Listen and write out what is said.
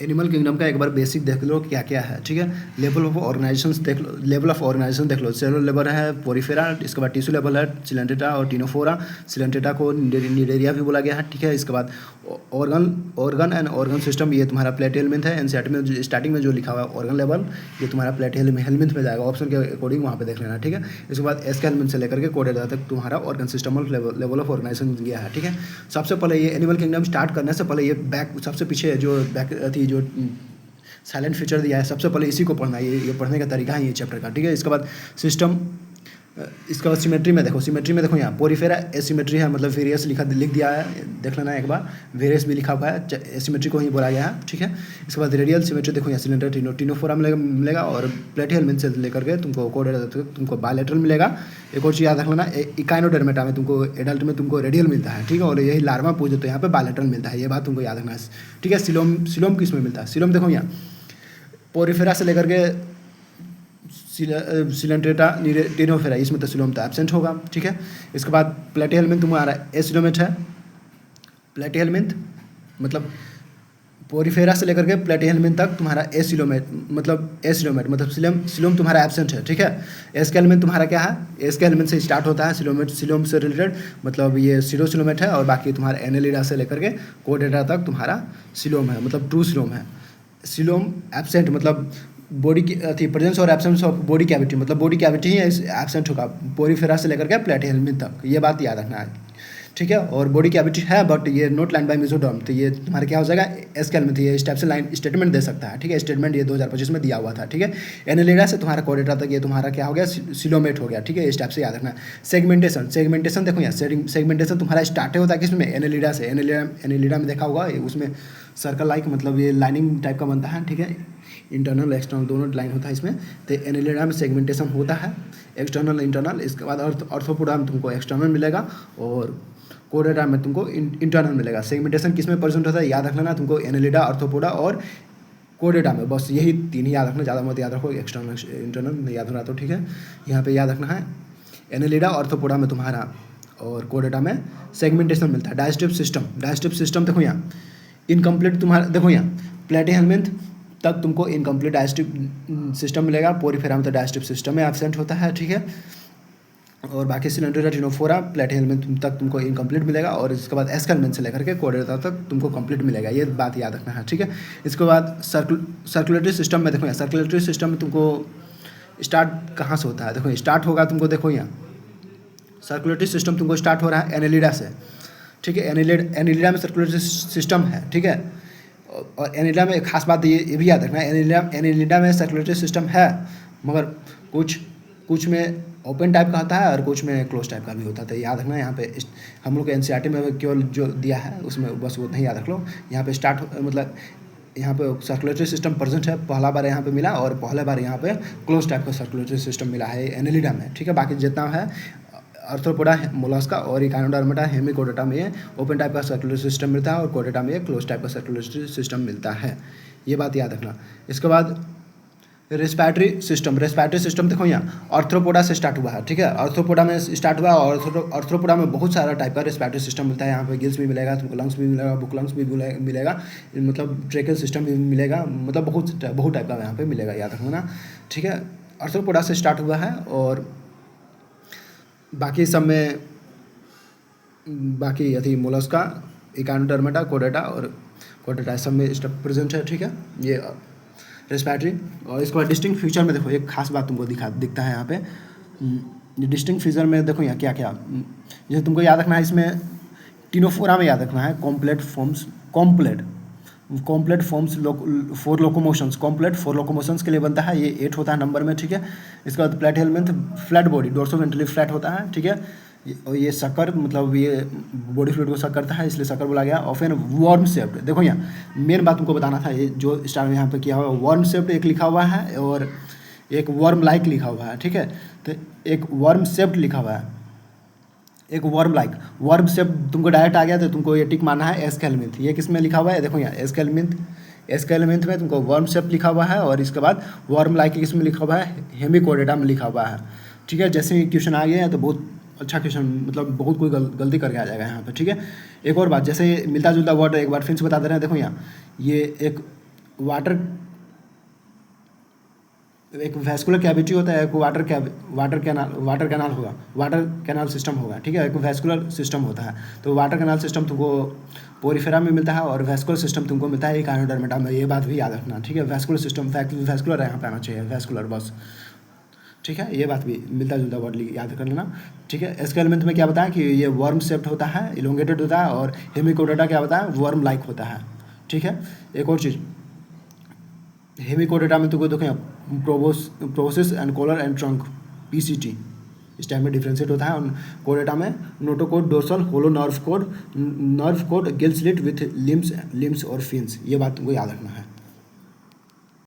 Animal kingdom का एक बार basic देख लो क्या क्या है, ठीक है। लेवल ऑफ ऑर्गेनाइजेशन देख लो, लेवल ऑफ ऑर्गेनाइजेशन देख लो। सेलुलर लेवल है पोरिफेरा, इसके बाद टिश्यू लेवल है सिलेंटेटा और टिनोफोरा। सिलेंटेटा को निडेरिया भी बोला गया है, ठीक है। इसके बाद ऑर्गन एंड ऑर्गन सिस्टम, ये तुम्हारा प्लेटिहेल्मिंथ है। एनसीईआरटी में स्टार्टिंग में जो लिखा हुआ है ऑर्गन लेवल, ये तुम्हारा प्लेटिहेल्मिंथ में जाएगा, ऑप्शन के अकॉर्डिंग वहाँ पे देख लेना, ठीक है। इसके बाद एस्केल्मिंथ से लेकर के कोडेटा तक तुम्हारा ऑर्गन सिस्टम और लेवल ऑफ ऑर्गेनाइजेशन गया है, ठीक है। सबसे पहले ये एनिमल किंगडम स्टार्ट करने से पहले ये बैक सबसे पीछे जो बैक थी जो साइलेंट फीचर दिया है, सबसे पहले इसी को पढ़ना है। ये पढ़ने का तरीका है ये चैप्टर का, ठीक है। इसके बाद सिस्टम, इसके बाद सिमेट्री में देखो, सिमेट्री में देखो यहाँ पोरिफेरा एसिमेट्री है, मतलब वेरियस लिख दिया है, देख लेना एक बार। वेरियस भी लिखा हुआ है, एसिमेट्री को ही बोला गया है, ठीक है। इसके बाद रेडियल सिमेट्री देखो यहाँ सिलेंडर टिनोफोरा मिलेगा और प्लेटिहेल्मिंथ से लेकर के तुमको तुमको बायलैटरल मिलेगा। एक और चीज़ याद रख लेना, इकाइनोडर्मेटा में तुमको एडल्ट में तुमको रेडियल मिलता है, ठीक है। और यही लार्वा पूजो तो यहाँ पे बायलैटरल मिलता है, ये बात तुमको याद रखना है, ठीक है। सिलोम किस में मिलता है? सिलोम देखो यहाँ पोरिफेरा से लेकर के सिलेंटेटा टिनोफेरा, इसमें तो सिलोम तो एब्सेंट होगा, ठीक है। इसके बाद प्लेटिहेल्मिंथ तुम्हारा एसिलोमेट है। प्लेटिहेल्मिंथ मतलब पोरिफेरा से लेकर के प्लेटिहेल्मिंथ तक तुम्हारा एसिलोमेट मतलब सिलोम तुम्हारा एब्सेंट है, ठीक है। एस्केल्मिंथ तुम्हारा क्या है? एस्केल्मिंथ से स्टार्ट होता है, सिलोम से रिलेटेड, मतलब ये सिलोसिलोमेट है। और बाकी तुम्हारा एनेलिडा से लेकर के कोडेटा तक तुम्हारा सिलोम है, मतलब ट्रू सिलोम है। सिलोम एब्सेंट मतलब बॉडी की थी प्रेजेंस और एब्सेंस ऑफ बॉडी कैविटी, मतलब बॉडी कैविटी ही एब्सेंट होगा पोरिफेरा से लेकर के प्लेटिहेल्मिंथ तक, ये बात याद रखना है, ठीक है। और बॉडी कैविटी है बट ये नोट लाइन बाय मेसोडर्म, तो ये तुम्हारा क्या हो जाएगा? एस्केल्मिंथ, ये इस टाइप से लाइन स्टेटमेंट दे सकता है, ठीक है। स्टेटमेंट ये 2025 में दिया हुआ था, ठीक है। एनेलिडा से तुम्हारा कोडेटा तक ये तुम्हारा क्या हो गया? सिलोमेट हो गया, ठीक है। इस टाइप से याद रखना। सेगमेंटेशन देखो यहाँ सेगमेंटेशन तुम्हारा स्टार्ट होता है किसमें? एनेलिडा से। एनेलिडा में देखा होगा उसमें सर्कल लाइक, मतलब ये लाइनिंग टाइप का बनता है, ठीक है। इंटरनल एक्सटर्नल दोनों लाइन होता है इसमें। तो एनेलिडा में सेगमेंटेशन होता है, एक्सटर्नल इंटरनल। इसके बाद ऑर्थोपोडा में तुमको एक्सटर्नल मिलेगा और कोडेटा में तुमको इंटरनल मिलेगा। सेगमेंटेशन किस में प्रेजेंट होता है याद रखना, तुमको एनेलिडा, ऑर्थोपोडा और कोडेटा में, बस यही तीन ही याद रखना, ज़्यादा मत याद रखो, एक्सटर्नल इंटरनल नहीं याद रहा तो ठीक है। यहाँ पे याद रखना है एनेलिडा, ऑर्थोपोडा में तुम्हारा और कोडेटा में सेगमेंटेशन मिलता है। डाइजेस्टिव सिस्टम देखो यहाँ इनकम्प्लीट तुम्हारा, देखो यहाँ प्लेटिहेल्मिंथ तक तुमको इनकम्प्लीट डाइजेस्टिव सिस्टम मिलेगा। पोरिफेरा में तो डाइजेस्टिव सिस्टम में एब्सेंट होता है, ठीक है। और बाकी सिलेंटेटा टिनोफोरा प्लेटिहेल्मिंथ तक तुमको इनकम्प्लीट मिलेगा। और इसके बाद एस्केल्मिंथ से लेकर के कोडेटा तक तुमको कंप्लीट मिलेगा, ये बात याद रखना है, ठीक है। इसके बाद सर्कुलेटरी सिस्टम में देखो यहाँ, सर्कुलेटरी सिस्टम में तुमको स्टार्ट कहाँ से होता है? देखो स्टार्ट होगा तुमको, देखो यहाँ सर्कुलेटरी सिस्टम तुमको स्टार्ट हो रहा है एनेलिडा से, ठीक है। एनेलिडा में सर्कुलेटरी सिस्टम है, ठीक है। और एनेलिडा में एक खास बात ये भी याद रखना है, एनेलिडा में सर्कुलेटरी सिस्टम है, मगर कुछ में ओपन टाइप का होता है और कुछ में क्लोज टाइप का भी होता है। तो याद रखना यहाँ पे हम लोग के एनसीईआरटी में केवल जो दिया है उसमें बस वो नहीं याद रख लो। यहाँ पे स्टार्ट मतलब यहाँ पे सर्कुलेटरी सिस्टम प्रेजेंट है, पहला बार यहाँ पे मिला और पहले बार यहाँ पे क्लोज टाइप का सर्कुलेटरी सिस्टम मिला है एनेलिडा में, ठीक है। बाकी जितना है आर्थ्रोपोडा, मोलस्का और इकाइनोडर्मेटा, हेमिकोडेटा में ये ओपन टाइप का सर्कुलेटरी सिस्टम मिलता है और कोडेटा में ये क्लोज टाइप का सर्कुलेटरी सिस्टम मिलता है, ये बात याद रखना। इसके बाद रेस्पिरेटरी सिस्टम देखो यहाँ आर्थ्रोपोडा से स्टार्ट हुआ है, ठीक है। आर्थ्रोपोडा में स्टार्ट हुआ और आर्थ्रोपोडा में बहुत सारा टाइप का रेस्पिरेटरी सिस्टम मिलता है। यहाँ पे गिल्स भी मिलेगा, तुमको लंग्स भी मिलेगा, बुक लंग्स भी मिलेगा, मतलब ट्रेकियल सिस्टम भी मिलेगा, मतलब बहुत टाइप का यहाँ पे मिलेगा, याद रखना, ठीक है। आर्थ्रोपोडा से स्टार्ट हुआ है और बाकी सब में बाकी यदि मोलस्का, इकाइनोडर्मेटा, कोडेटा सब में प्रेजेंट है, ठीक है, ये रेस्पिरेटरी। और इसके बाद डिस्टिंक्ट फीचर में देखो एक खास बात तुमको दिखता है यहाँ पे। डिस्टिंक्ट फीचर में देखो यहाँ क्या क्या जैसे तुमको याद रखना है, इसमें टिनोफोरा में याद रखना है कॉम्प्लेट फॉर्म्स फोर लोकोमोशंस के लिए बनता है, ये 8 होता है नंबर में, ठीक है। इसके बाद प्लेटिहेल्मिंथ फ्लैट बॉडी, डोर्सोवेंट्रली फ्लैट होता है, ठीक है। ये शक्कर, मतलब ये बॉडी फ्लूइड को शक करता है, इसलिए शक्कर बोला गया। ऑफ एन वर्म शेप्ड, देखो यहाँ मेन बात तुमको बताना था, ये जो स्टार में यहाँ पे किया हुआ वर्म शेप्ड एक लिखा हुआ है और एक वर्म लाइक लिखा हुआ है, ठीक है। तो एक वर्म शेप्ड लिखा हुआ है, एक वर्म शेप तुमको डायरेक्ट आ गया तो तुमको ये टिक मारना है एस्केल्मिंथ। ये किस में लिखा हुआ है? देखो यहाँ एस्केल्मिंथ में तुमको वर्म शेप लिखा हुआ है और इसके बाद वर्म लाइक किस में लिखा हुआ है? हेमिकोडेटा में लिखा हुआ है, ठीक है। जैसे ही क्वेश्चन आ गया है तो बहुत अच्छा क्वेश्चन, मतलब बहुत कोई गलती करके आ जाएगा यहाँ पे, ठीक है। एक और बात, जैसे मिलता जुलता वर्ड एक बार फिर से बता दे रहे हैं, देखो यहाँ ये एक वाटर, एक वैस्कुलर कैविटी होता है, एक वाटर कैनाल होगा, वाटर कैनाल सिस्टम होगा, ठीक है, एक वैस्कुलर सिस्टम होता है। तो वाटर कैनाल सिस्टम तुमको पोरिफेरा में मिलता है और वैस्कुलर सिस्टम तुमको मिलता है एकाइनोडर्मेटा में। ये बात भी याद रखना, ठीक है। वैस्कुलर सिस्टम, वैस्कुलर यहाँ पे आना चाहिए, वैस्कुलर बस, ठीक है। ये बात भी मिलता जुलता वर्ड याद कर लेना, ठीक है। स्केलमेंथ में क्या बताया कि ये वर्म शेप्ड होता है, इलोंगेटेड होता है, और हेमिकोडेटा क्या बताया, वर्म लाइक होता है, ठीक है। एक और चीज़, हेमिकोडेटा में तुमको देखें proboscis and collar and trunk, PCT इस टाइम में डिफ्रेंशिएट होता है। और कोडेटा में notochord, dorsal, hollow nerve cord, gill slit with limbs और फिन्स, ये बात तुमको याद रखना है।